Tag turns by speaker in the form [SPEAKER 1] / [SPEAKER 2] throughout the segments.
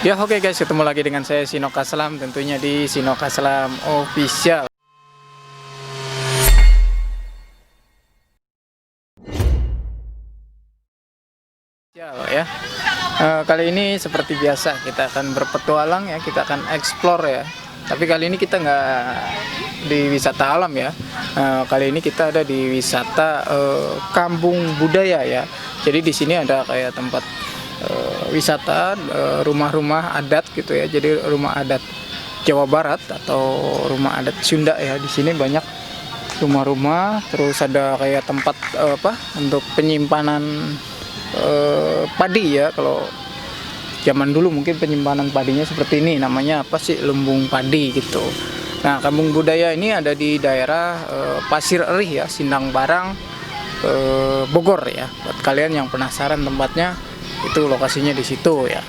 [SPEAKER 1] Ya oke guys, ketemu lagi dengan saya Sinoka Selam, tentunya di Sinoka Selam Official. Ya. Kali ini seperti biasa kita akan berpetualang ya, kita akan explore ya. Tapi kali ini kita nggak di wisata alam ya. Kali ini kita ada di wisata kampung budaya ya. Jadi di sini ada kayak tempat wisata rumah-rumah adat gitu ya. Jadi rumah adat Jawa Barat atau rumah adat Sunda ya. Di sini banyak rumah-rumah, terus ada kayak tempat untuk penyimpanan padi ya. Kalau zaman dulu mungkin penyimpanan padinya seperti ini, namanya apa sih, lumbung padi gitu. Nah, kampung budaya ini ada di daerah Pasir Erih ya, Sindang Barang, Bogor ya. Buat kalian yang penasaran tempatnya, itu lokasinya di situ ya.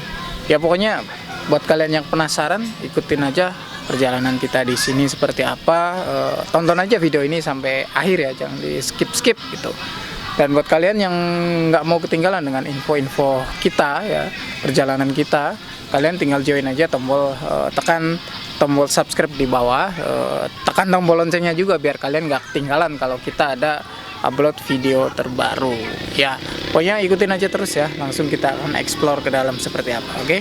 [SPEAKER 1] Ya pokoknya buat kalian yang penasaran, ikutin aja perjalanan kita di sini seperti apa. Tonton aja video ini sampai akhir ya, jangan di skip gitu. Dan buat kalian yang nggak mau ketinggalan dengan info-info kita ya, perjalanan kita, kalian tinggal join aja tekan tombol subscribe di bawah, tekan tombol loncengnya juga biar kalian nggak ketinggalan kalau kita ada upload video terbaru ya. Pokoknya ikutin aja terus ya, langsung kita akan explore ke dalam seperti apa, oke?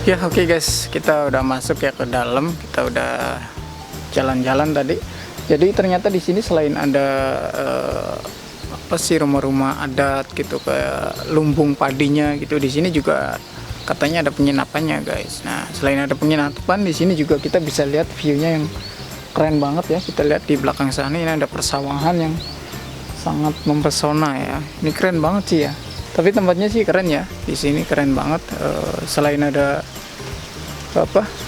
[SPEAKER 1] Ya oke guys, kita udah masuk ya ke dalam, kita udah jalan-jalan tadi. Jadi ternyata di sini selain ada rumah-rumah adat gitu, kayak lumbung padinya gitu, di sini juga katanya ada penginapannya guys. Nah, selain ada penginapan, di sini juga kita bisa lihat view-nya yang keren banget ya. Kita lihat di belakang sana ini ada persawahan yang sangat mempesona ya. Ini keren banget sih ya. Tapi tempatnya sih keren ya. Di sini keren banget. Selain ada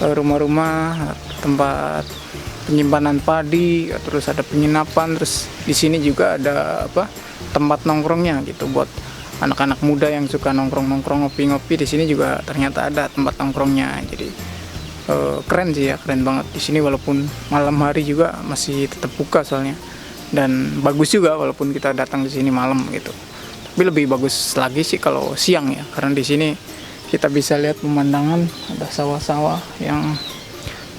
[SPEAKER 1] rumah-rumah, tempat penyimpanan padi, terus ada penginapan, terus di sini juga ada tempat nongkrongnya gitu buat anak-anak muda yang suka nongkrong-nongkrong, ngopi-ngopi. Di sini juga ternyata ada tempat nongkrongnya. Jadi keren sih ya, keren banget. Di sini walaupun malam hari juga masih tetap buka soalnya, dan bagus juga walaupun kita datang di sini malam gitu. Tapi lebih bagus lagi sih kalau siang ya, karena di sini kita bisa lihat pemandangan, ada sawah-sawah yang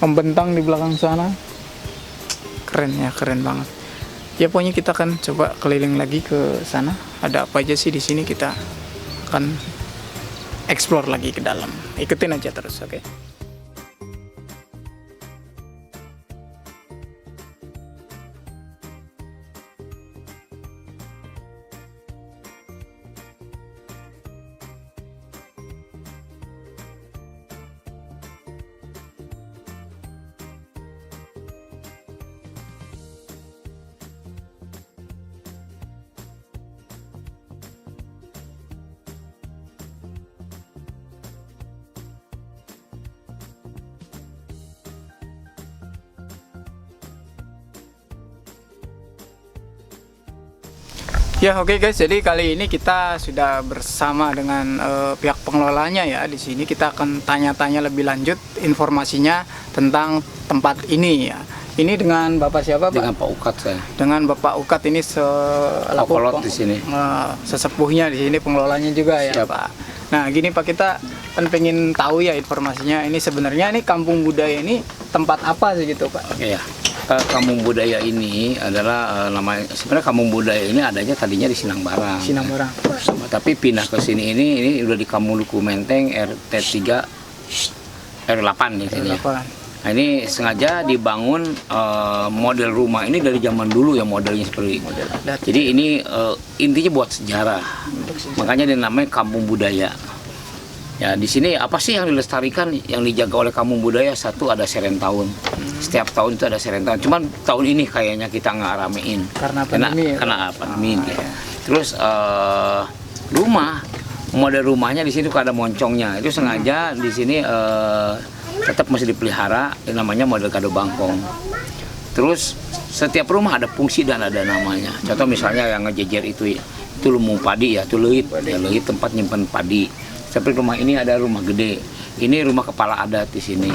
[SPEAKER 1] membentang di belakang sana. Keren ya, keren banget. Ya pokoknya kita akan coba keliling lagi ke sana. Ada apa aja sih di sini, kita akan explore lagi ke dalam. Ikutin aja terus, oke? Ya oke guys, jadi kali ini kita sudah bersama dengan pihak pengelolanya ya. Di sini kita akan tanya-tanya lebih lanjut informasinya tentang tempat ini ya. Ini dengan Bapak siapa, Pak?
[SPEAKER 2] Dengan Pak Ukat saya.
[SPEAKER 1] Dengan Bapak Ukat ini selaku
[SPEAKER 2] Kolot di sini.
[SPEAKER 1] sesepuhnya di sini, pengelolanya juga ya,
[SPEAKER 2] Siap.
[SPEAKER 1] Pak. Nah, gini Pak, kita kan pengen tahu ya informasinya. Ini sebenarnya ini Kampung Budaya ini tempat apa sih gitu, Pak?
[SPEAKER 2] Oke ya. Kampung Budaya ini adalah namanya, sebenarnya Kampung Budaya ini adanya tadinya di Sinangbarang.
[SPEAKER 1] Sinangbarang.
[SPEAKER 2] Tapi pindah ke sini ini udah di Kampung Duku Menteng RT 3 R8 di sini. Ya. Nah, ini sengaja dibangun model rumah ini dari zaman dulu ya, modelnya seperti ini. Jadi ini intinya buat sejarah. Makanya dinamai Kampung Budaya. Ya, di sini apa sih yang dilestarikan, yang dijaga oleh Kampung Budaya? Satu, ada serentahun. Setiap tahun itu ada serentahun. Cuman tahun ini kayaknya kita nggak ramein.
[SPEAKER 1] Karena pandemi.
[SPEAKER 2] Karena pandemi. Ya. Terus rumah, model rumahnya di sini ada moncongnya. Itu sengaja di sini tetap masih dipelihara, namanya model kado bangkong. Terus setiap rumah ada fungsi dan ada namanya. Contoh misalnya yang ngejejer itu lumbung padi ya, itu leuit, ya, leuit tempat nyimpan padi. Seperti rumah ini ada rumah gede. Ini rumah kepala adat di sini.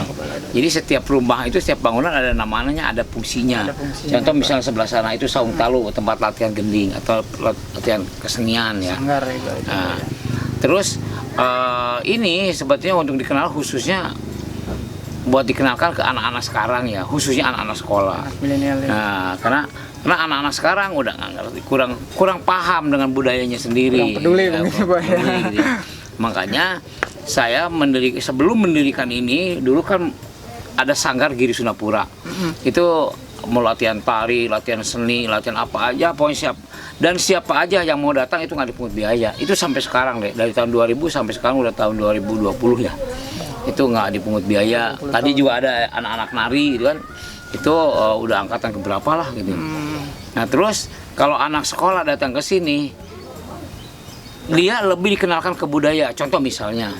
[SPEAKER 2] Jadi setiap rumah itu, setiap bangunan ada namanya, ada fungsinya. Contoh misalnya sebelah sana itu saung talu, tempat latihan gending atau latihan kesenian ya. Nah, terus ini sebetulnya untuk dikenal khususnya buat dikenalkan ke anak-anak sekarang ya, khususnya anak-anak sekolah. Nah, karena anak-anak sekarang udah nggak ngerti, kurang paham dengan budayanya sendiri.
[SPEAKER 1] Kurang peduli
[SPEAKER 2] ya,
[SPEAKER 1] begitu, Pak.
[SPEAKER 2] Gitu. Makanya saya sebelum mendirikan ini dulu kan ada sanggar Giri Sunapura. Itu mau latihan tari, latihan seni, latihan apa aja, pokoknya siapa aja yang mau datang itu nggak dipungut biaya. Itu sampai sekarang deh, dari tahun 2000 sampai sekarang udah tahun 2020 ya. Itu nggak dipungut biaya. Tadi juga ada anak-anak nari gitu kan. Itu udah angkatan keberapa lah gitu. Nah, terus kalau anak sekolah datang ke sini, dia lebih dikenalkan ke budaya. Contoh misalnya,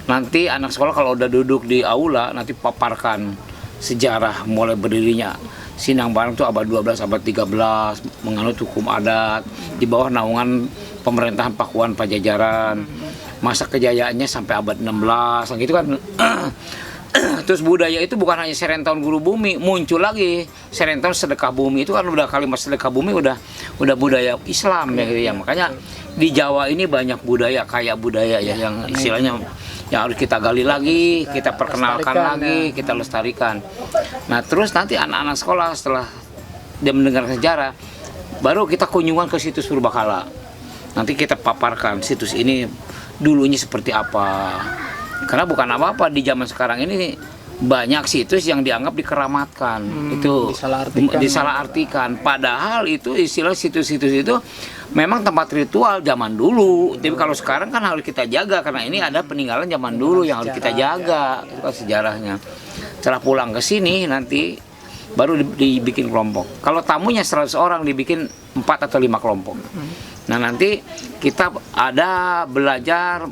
[SPEAKER 2] nanti anak sekolah kalau udah duduk di aula, nanti paparkan sejarah mulai berdirinya Sinangbarang itu abad 12, abad 13, menganut hukum adat di bawah naungan pemerintahan Pakuan Pajajaran. Masa kejayaannya sampai abad 16, gitu kan. Terus budaya itu bukan hanya serentahun guru bumi, muncul lagi serentahun sedekah bumi. Itu kan udah kalimat sedekah bumi udah budaya Islam ya gitu ya. Makanya di Jawa ini banyak budaya, kaya budaya ya, yang istilahnya yang harus kita gali lagi, kita perkenalkan lagi, kita lestarikan. Nah, terus nanti anak-anak sekolah setelah dia mendengar sejarah, baru kita kunjungan ke situs Purbakala. Nanti kita paparkan situs ini dulunya seperti apa. Karena bukan apa-apa, di zaman sekarang ini banyak situs yang dianggap dikeramatkan, itu disalahartikan. Padahal itu istilah situs-situs itu memang tempat ritual zaman dulu. Tapi kalau sekarang kan harus kita jaga, karena ini ada peninggalan zaman dulu yang harus kita jaga. Itu kan sejarahnya. Setelah pulang ke sini nanti baru dibikin kelompok. Kalau tamunya 100 orang dibikin 4 atau 5 kelompok. Nah, nanti kita ada belajar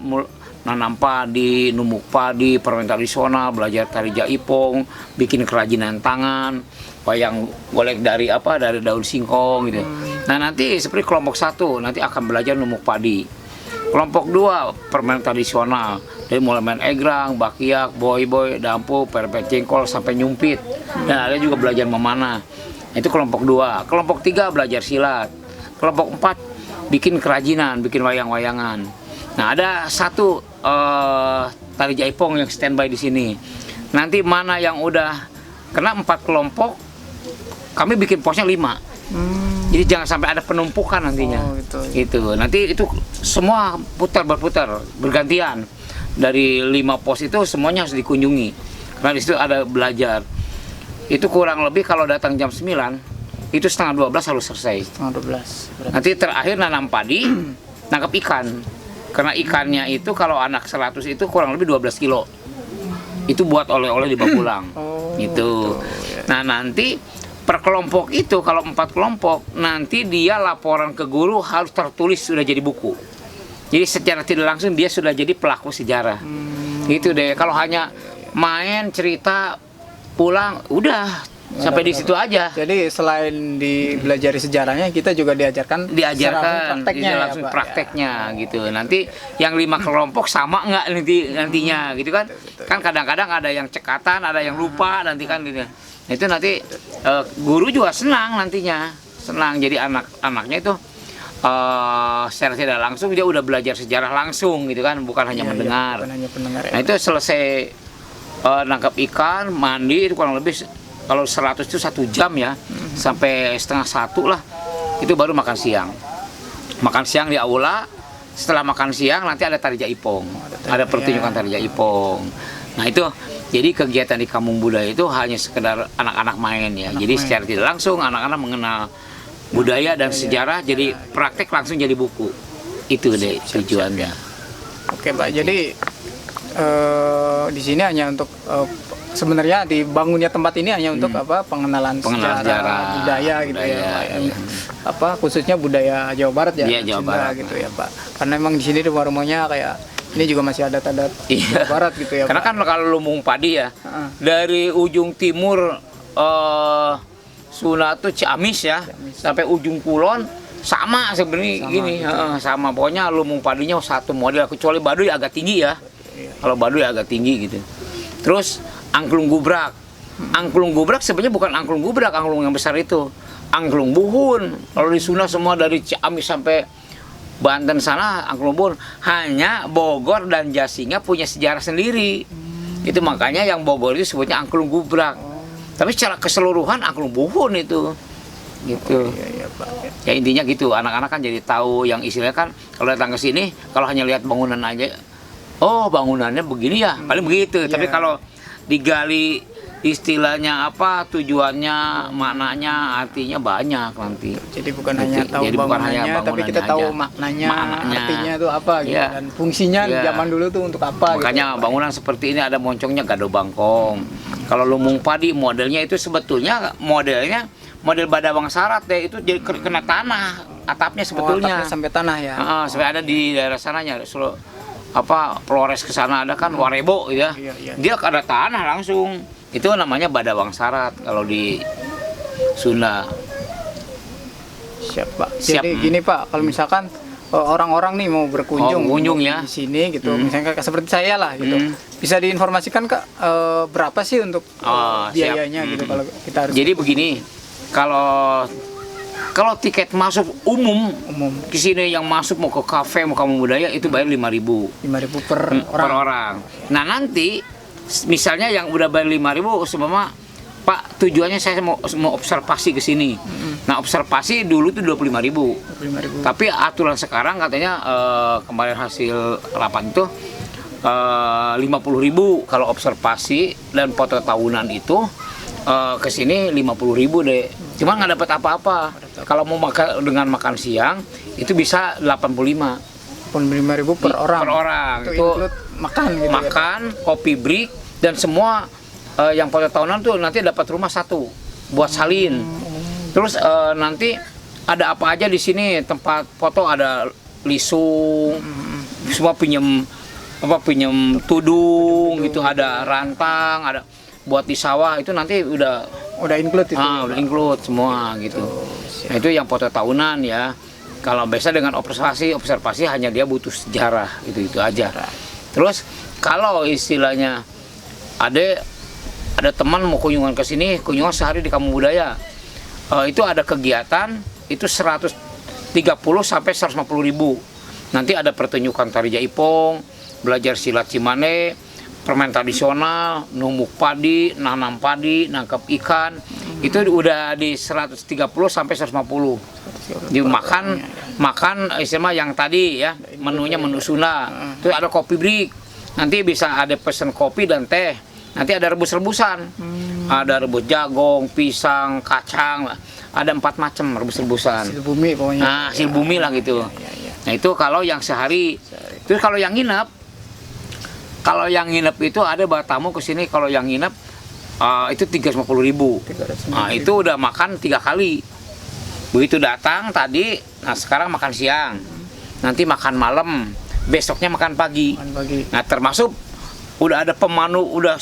[SPEAKER 2] nanam padi, numuk padi, permainan tradisional, belajar tari jaipong, bikin kerajinan tangan, wayang golek dari daun singkong gitu. Nah, nanti seperti kelompok 1 nanti akan belajar numuk padi. Kelompok 2 permainan tradisional, dari mulai main egrang, bakiak, boy-boy, dampu, perpet jengkol sampai nyumpit. Dan ada juga belajar memanah. Itu kelompok 2. Kelompok 3 belajar silat. Kelompok 4 bikin kerajinan, bikin wayang-wayangan. Nah, ada satu tari jaipong yang standby di sini. Nanti mana yang udah kena 4 kelompok, kami bikin posnya 5. Jadi jangan sampai ada penumpukan nantinya. Gitu. Nanti itu semua berputar bergantian. Dari 5 pos itu semuanya harus dikunjungi. Karena di situ ada belajar. Itu kurang lebih kalau datang jam 9, itu setengah 12 harus selesai.
[SPEAKER 1] Setengah 12.
[SPEAKER 2] Nanti terakhir nanam padi, nangkap ikan. Karena ikannya itu kalau anak 100 itu kurang lebih 12 kilo. Itu buat oleh-oleh dibawa pulang. Gitu. Nah, nanti per kelompok itu kalau 4 kelompok, nanti dia laporan ke guru harus tertulis sudah jadi buku. Jadi secara tidak langsung dia sudah jadi pelaku sejarah. Gitu deh. Kalau hanya main cerita pulang, udah Sampai di situ aja.
[SPEAKER 1] Jadi selain dibelajari sejarahnya, kita juga diajarkan
[SPEAKER 2] Diajarkan
[SPEAKER 1] prakteknya, ya,
[SPEAKER 2] langsung
[SPEAKER 1] Pak, ya.
[SPEAKER 2] prakteknya gitu. Nanti yang 5 kelompok sama nggak nantinya gitu kan? Kan kadang-kadang ada yang cekatan, ada yang lupa nanti kan gitu. Nah, itu nanti guru juga senang nantinya, senang. Jadi anak-anaknya itu secara tidak langsung dia udah belajar sejarah langsung gitu kan, bukan hanya
[SPEAKER 1] Iya,
[SPEAKER 2] mendengar.
[SPEAKER 1] bukan hanya pendengar, ya,
[SPEAKER 2] Nah
[SPEAKER 1] Pak.
[SPEAKER 2] itu selesai nangkap ikan, mandi itu kurang lebih kalau 100 itu 1 jam ya, sampai setengah 1 lah, itu baru makan siang. Makan siang di aula. Setelah makan siang nanti ada tari jaipong, ada pertunjukan tari jaipong. Nah itu jadi kegiatan di Kampung Budaya itu hanya sekedar anak-anak main ya. Jadi secara tidak langsung anak-anak mengenal budaya dan sejarah, jadi praktek langsung jadi buku. Itu deh tujuannya.
[SPEAKER 1] Oke, Pak. Jadi di sini hanya untuk sebenarnya dibangunnya tempat ini hanya untuk apa? Pengenalan sejarah, budaya gitu ya, Pak. Apa khususnya budaya Jawa Barat ya?
[SPEAKER 2] Iya, Jawa
[SPEAKER 1] Sunda
[SPEAKER 2] Barat.
[SPEAKER 1] gitu ya, Pak. Karena memang di sini rumah-rumahnya kayak ini juga masih adat-adat Jawa Barat gitu ya,
[SPEAKER 2] Karena
[SPEAKER 1] Pak.
[SPEAKER 2] kan kalau lumbung padi ya,
[SPEAKER 1] Heeh.
[SPEAKER 2] dari ujung timur Sunda tuh Ciamis ya, sampai ujung kulon sama sebenarnya gini,
[SPEAKER 1] gitu.
[SPEAKER 2] sama. Pokoknya lumbung padinya satu model, kecuali Baduy agak tinggi ya. Kalau Baduy agak tinggi gitu. Terus angklung gubrak. Angklung gubrak sebenarnya bukan angklung gubrak, angklung yang besar itu. Angklung buhun. Kalau di Sunda semua dari Ciamis sampai Banten sana angklung buhun. Hanya Bogor dan Jasinga punya sejarah sendiri. Itu makanya yang Bogor itu sebutnya angklung gubrak. Tapi secara keseluruhan angklung buhun itu. Gitu.
[SPEAKER 1] Iya, Pak.
[SPEAKER 2] Ya intinya gitu, anak-anak kan jadi tahu yang istilahnya kan kalau datang ke sini kalau hanya lihat bangunan aja, oh bangunannya begini ya, paling begitu. Tapi kalau digali istilahnya apa, tujuannya, maknanya, artinya banyak nanti.
[SPEAKER 1] Jadi bukan hanya tahu
[SPEAKER 2] Jadi bukan hanya
[SPEAKER 1] bangunannya, tapi kita
[SPEAKER 2] bangunannya
[SPEAKER 1] tahu
[SPEAKER 2] aja.
[SPEAKER 1] maknanya,
[SPEAKER 2] Maknanya.
[SPEAKER 1] artinya itu apa gitu,
[SPEAKER 2] Iya.
[SPEAKER 1] dan fungsinya
[SPEAKER 2] Iya.
[SPEAKER 1] zaman dulu tuh untuk apa
[SPEAKER 2] Makanya
[SPEAKER 1] gitu, Pak.
[SPEAKER 2] bangunan seperti ini ada moncongnya gado bangkong. Kalau lumbung padi modelnya itu sebetulnya model badawang sarat deh, itu jadi kena tanah atapnya sebetulnya.
[SPEAKER 1] Atapnya sampai tanah ya.
[SPEAKER 2] Sampai ada di daerah sananya, Flores ke sana ada kan Warebo gitu ya.
[SPEAKER 1] Iya.
[SPEAKER 2] Dia ada tanah langsung. Itu namanya badawang sarat kalau di Sunda.
[SPEAKER 1] Siap, Pak.
[SPEAKER 2] Siap.
[SPEAKER 1] Jadi gini, Pak, kalau misalkan orang-orang nih mau berkunjung
[SPEAKER 2] berkunjung ya.
[SPEAKER 1] di sini gitu, misalnya seperti saya lah gitu. Bisa diinformasikan Kak, berapa sih untuk
[SPEAKER 2] Siap.
[SPEAKER 1] biayanya gitu kalau kita harus
[SPEAKER 2] Jadi begini, kalau tiket masuk umum
[SPEAKER 1] umum
[SPEAKER 2] ke sini yang masuk mau ke kafe mau kamu budaya itu bayar 5.000
[SPEAKER 1] 5.000 per
[SPEAKER 2] per
[SPEAKER 1] orang.
[SPEAKER 2] orang. Nah nanti misalnya yang udah bayar 5.000 semua Pak tujuannya saya mau observasi ke sini. Nah observasi dulu tuh 25.000.
[SPEAKER 1] 5.000.
[SPEAKER 2] Tapi aturan sekarang katanya kemarin hasil rapat itu 50.000 kalau observasi dan foto tahunan itu ke sini 50.000 deh. Cuman nggak dapat apa-apa. Kalau mau makan dengan makan siang itu bisa 85
[SPEAKER 1] 5.000 per orang.
[SPEAKER 2] per orang.
[SPEAKER 1] Itu
[SPEAKER 2] Itu
[SPEAKER 1] include makan gitu
[SPEAKER 2] makan, kopi break dan semua yang foto tahunan tuh nanti dapat rumah satu buat salin. Terus nanti ada apa aja di sini tempat foto ada lisung, semua pinjem tudung gitu, ada rantang, ada buat di sawah itu nanti
[SPEAKER 1] ya. Udah include itu.
[SPEAKER 2] udah include semua gitu. Nah, itu yang foto tahunan ya. Kalau biasa dengan observasi hanya dia butuh sejarah itu aja. Terus kalau istilahnya ada teman mau kunjungan ke sini, kunjungan sehari di Kampung Budaya. Itu ada kegiatan itu 130 sampai 150.000. Nanti ada pertunjukan tari jaipong, belajar silat cimane, permain tradisional, numbuk padi, nanam padi, nangkap ikan. Itu udah di 130 sampai 150. Makan istimewa yang tadi ya, menunya menu Sunda. Itu ada kopi break. Nanti bisa ada pesen kopi dan teh. Nanti ada rebus-rebusan. Ada rebus jagung, pisang, kacang. Ada 4 macam rebus-rebusan.
[SPEAKER 1] Hasil bumi pokoknya.
[SPEAKER 2] Nah, hasil bumi lah gitu. Nah, itu kalau yang sehari. Terus kalau yang nginep itu ada tamu ke sini kalau yang nginep itu 350.000. Nah, itu udah makan 3 kali. Begitu datang tadi, nah sekarang makan siang. Nanti makan malam, besoknya makan pagi. Nah, termasuk udah ada pemandu, udah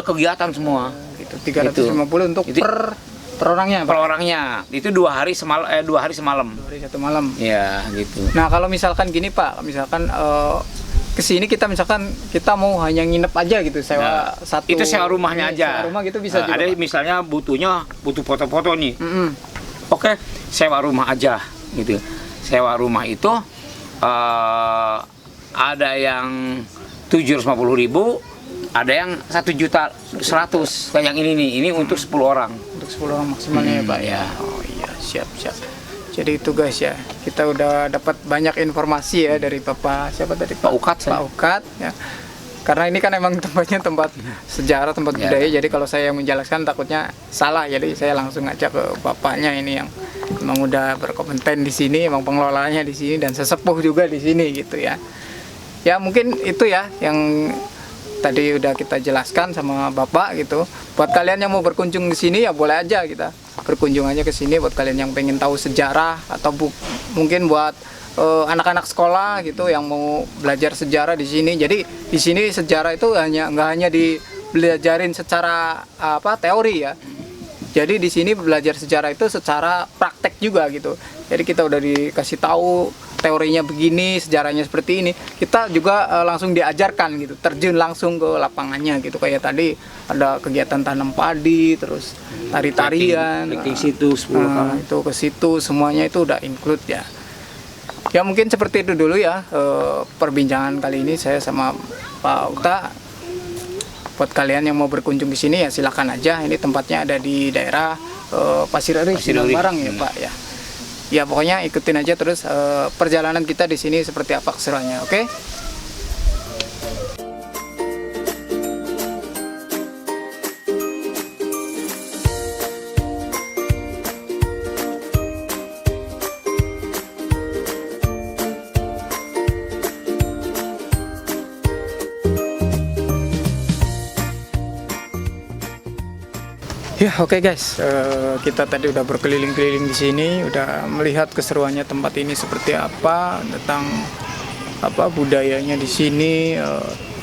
[SPEAKER 2] kegiatan semua.
[SPEAKER 1] Gitu gitu. 350 untuk
[SPEAKER 2] Itu-
[SPEAKER 1] per orangnya,
[SPEAKER 2] Per
[SPEAKER 1] Pak.
[SPEAKER 2] orangnya itu 2 hari semalam 2 hari semalam.
[SPEAKER 1] 2 hari 1 malam.
[SPEAKER 2] Ya gitu.
[SPEAKER 1] Nah, kalau misalkan gini, Pak, misalkan kesini kita misalkan kita mau hanya nginep aja gitu, sewa satu.
[SPEAKER 2] Itu sewa rumahnya aja.
[SPEAKER 1] Sewa rumah gitu bisa juga,
[SPEAKER 2] Ada
[SPEAKER 1] Pak.
[SPEAKER 2] misalnya butuh foto-foto nih.
[SPEAKER 1] Mm-mm.
[SPEAKER 2] Oke, sewa rumah aja gitu. Sewa rumah itu ada yang 750.000, ada yang 1.100.000 kayak yang ini nih. Ini untuk 10 orang.
[SPEAKER 1] Untuk 10 orang maksimalnya ya, Pak ya. Oh iya, siap. Jadi itu guys ya, kita udah dapat banyak informasi ya dari Bapak siapa tadi,
[SPEAKER 2] Pak Ukat,
[SPEAKER 1] Pak Ukat ya. Karena ini kan emang tempatnya tempat sejarah, tempat
[SPEAKER 2] Ya.
[SPEAKER 1] budaya. Jadi kalau saya yang menjelaskan takutnya salah. Jadi saya langsung ngajak ke bapaknya ini yang emang udah berkompeten di sini, emang pengelolanya di sini dan sesepuh juga di sini gitu ya. Ya mungkin itu ya yang tadi udah kita jelaskan sama Bapak gitu. Buat kalian yang mau berkunjung di sini ya boleh aja kita berkunjung aja ke sini. Buat kalian yang pengen tahu sejarah atau mungkin buat anak-anak sekolah gitu yang mau belajar sejarah di sini. Jadi di sini sejarah itu nggak hanya dibelajarin secara teori ya. Jadi di sini belajar sejarah itu secara praktek juga gitu. Jadi kita udah dikasih tahu teorinya begini, sejarahnya seperti ini. Kita juga langsung diajarkan gitu, terjun langsung ke lapangannya gitu. Kayak tadi ada kegiatan tanam padi, terus tari-tarian.
[SPEAKER 2] Trekking situ 10 kali.
[SPEAKER 1] Itu ke situ semuanya itu udah include ya. Ya mungkin seperti itu dulu ya perbincangan kali ini saya sama Pak Uta. Buat kalian yang mau berkunjung di sini ya silakan aja. Ini tempatnya ada di daerah Pasir Eri, Sindang Barang ya Pak ya. Ya pokoknya ikutin aja terus perjalanan kita di sini seperti apa keseruannya, oke? Ya oke guys, kita tadi udah berkeliling-keliling di sini, udah melihat keseruannya tempat ini seperti apa, tentang budayanya di sini,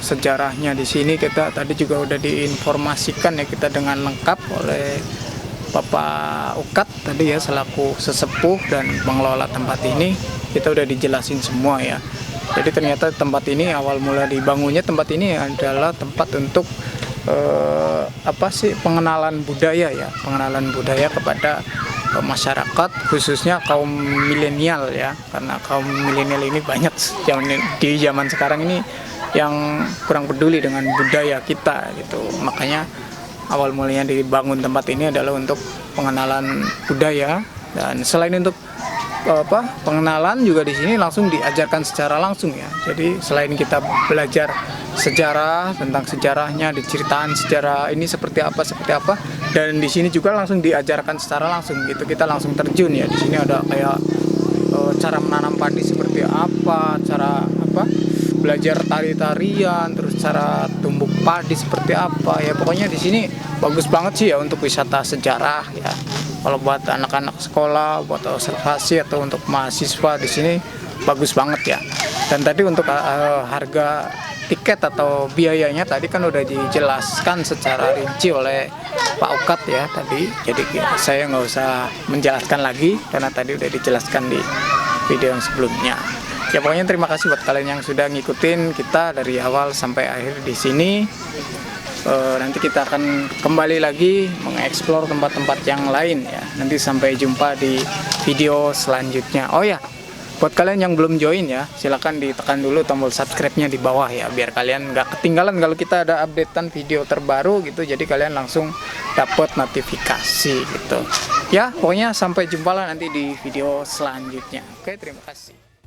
[SPEAKER 1] sejarahnya di sini. Kita tadi juga udah diinformasikan ya kita dengan lengkap oleh Bapak Ukat tadi ya selaku sesepuh dan pengelola tempat ini. Kita udah dijelasin semua ya. Jadi ternyata tempat ini awal mula dibangunnya tempat ini adalah tempat untuk pengenalan budaya ya, pengenalan budaya kepada masyarakat khususnya kaum milenial ya, karena kaum milenial ini banyak di zaman sekarang ini yang kurang peduli dengan budaya kita gitu. Makanya awal mulanya dibangun tempat ini adalah untuk pengenalan budaya, dan selain untuk pengenalan juga di sini langsung diajarkan secara langsung ya. Jadi selain kita belajar sejarah, tentang sejarahnya, diceritakan sejarah ini seperti apa, dan di sini juga langsung diajarkan secara langsung gitu. Kita langsung terjun ya. Di sini ada kayak cara menanam padi seperti apa, cara belajar tari-tarian, terus cara tumbuk padi seperti apa ya. Pokoknya di sini bagus banget sih ya untuk wisata sejarah ya. Kalau buat anak-anak sekolah, buat observasi atau untuk mahasiswa di sini bagus banget ya. Dan tadi untuk harga tiket atau biayanya tadi kan udah dijelaskan secara rinci oleh Pak Ukat ya tadi. Jadi saya nggak usah menjelaskan lagi karena tadi udah dijelaskan di video yang sebelumnya. Ya pokoknya terima kasih buat kalian yang sudah ngikutin kita dari awal sampai akhir di sini. Nanti kita akan kembali lagi mengeksplor tempat-tempat yang lain ya. Nanti sampai jumpa di video selanjutnya. Oh ya, buat kalian yang belum join ya, silakan ditekan dulu tombol subscribe-nya di bawah ya, biar kalian nggak ketinggalan kalau kita ada updatean video terbaru gitu. Jadi kalian langsung dapat notifikasi gitu. Ya, pokoknya sampai jumpa lah nanti di video selanjutnya. Oke, terima kasih.